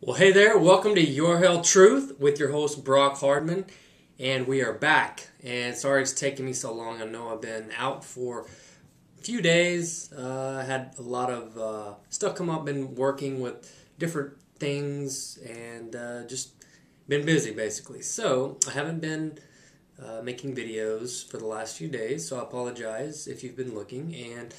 Well, hey there, welcome to Your Health Truth with your host Brock Hardman, and we are back. And sorry it's taking me so long. I know I've been out for a few days. I had a lot of stuff come up, been working with different things, and just been busy basically. So I haven't been making videos for the last few days, so I apologize if you've been looking. And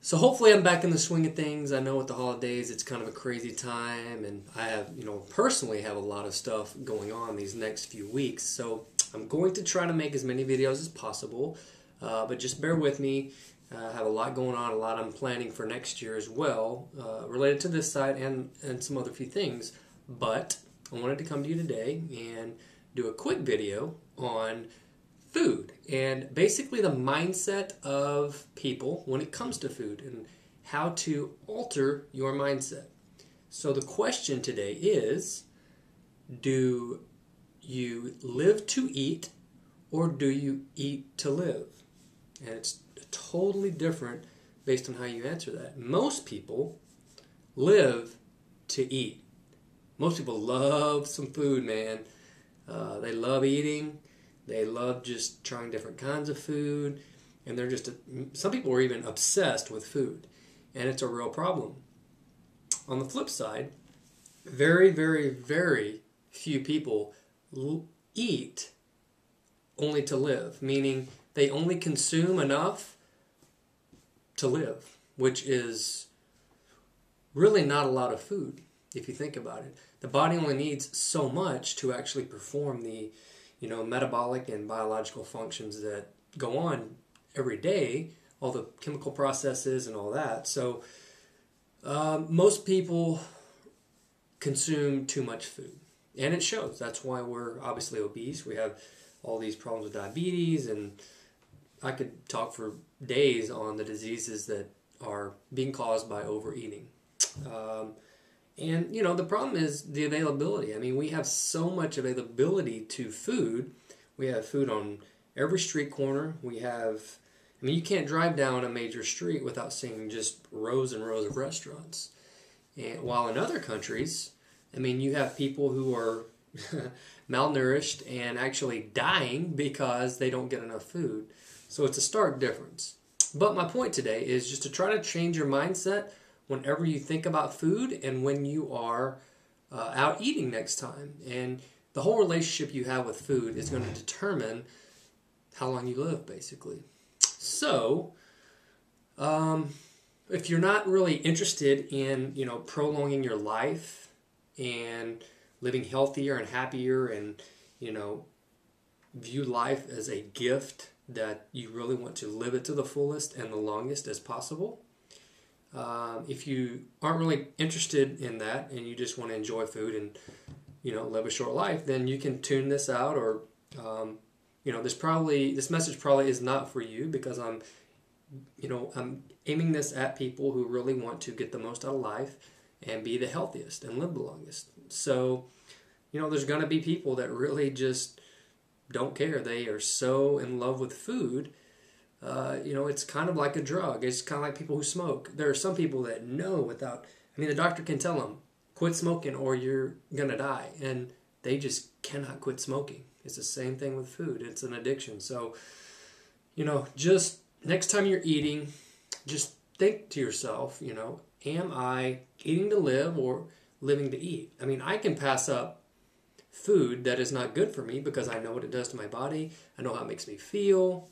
so hopefully I'm back in the swing of things. I know with the holidays it's kind of a crazy time, and I have, personally have a lot of stuff going on these next few weeks. So I'm going to try to make as many videos as possible, but just bear with me. I have a lot going on, a lot I'm planning for next year as well, related to this site and some other few things. But I wanted to come to you today and do a quick video on food and basically the mindset of people when it comes to food and how to alter your mindset. So the question today is, do you live to eat or do you eat to live? And it's totally different based on how you answer that. Most people live to eat. Most people love some food, man. They love eating. They love just trying different kinds of food, and they're just, some people are even obsessed with food, and it's a real problem. On the flip side, very, very, very few people eat only to live, meaning they only consume enough to live, which is really not a lot of food if you think about it. The body only needs so much to actually perform the metabolic and biological functions that go on every day, all the chemical processes and all that. So most people consume too much food, and it shows. That's why we're obviously obese. We have all these problems with diabetes, and I could talk for days on the diseases that are being caused by overeating. And, the problem is the availability. I mean, we have so much availability to food. We have food on every street corner. You can't drive down a major street without seeing just rows and rows of restaurants. And while in other countries, you have people who are malnourished and actually dying because they don't get enough food. So it's a stark difference. But my point today is just to try to change your mindset whenever you think about food and when you are out eating next time. And the whole relationship you have with food is going to determine how long you live, basically. So, if you're not really interested in, prolonging your life and living healthier and happier and, view life as a gift that you really want to live it to the fullest and the longest as possible, if you aren't really interested in that and you just want to enjoy food and, live a short life, then you can tune this out, or, this message probably is not for you, because I'm aiming this at people who really want to get the most out of life and be the healthiest and live the longest. So, there's going to be people that really just don't care. They are so in love with food. It's kind of like a drug. It's kind of like people who smoke. There are some people that know the doctor can tell them, quit smoking or you're going to die. And they just cannot quit smoking. It's the same thing with food. It's an addiction. So, just next time you're eating, just think to yourself, am I eating to live or living to eat? I can pass up food that is not good for me because I know what it does to my body. I know how it makes me feel.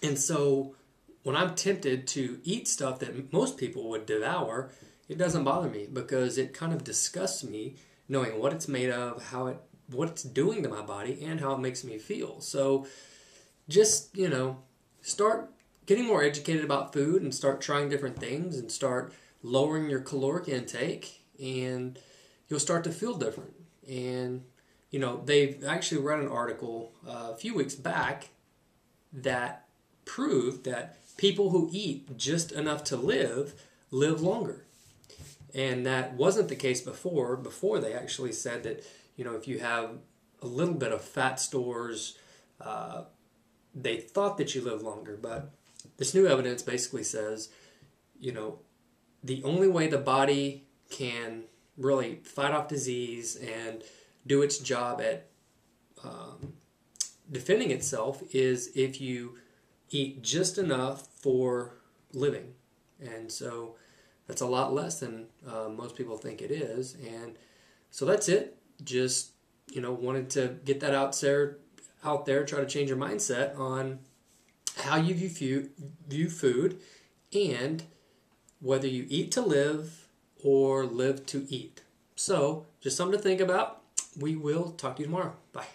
And so when I'm tempted to eat stuff that most people would devour, it doesn't bother me because it kind of disgusts me knowing what it's made of, what it's doing to my body, and how it makes me feel. So just, start getting more educated about food and start trying different things and start lowering your caloric intake, and you'll start to feel different. And, they've actually read an article a few weeks back that proved that people who eat just enough to live longer. And that wasn't the case before. Before, they actually said that, if you have a little bit of fat stores, they thought that you live longer. But this new evidence basically says, the only way the body can really fight off disease and do its job at defending itself is if you eat just enough for living. And so that's a lot less than most people think it is. And so that's it. Just, wanted to get that out there, try to change your mindset on how you view food and whether you eat to live or live to eat. So just something to think about. We will talk to you tomorrow. Bye.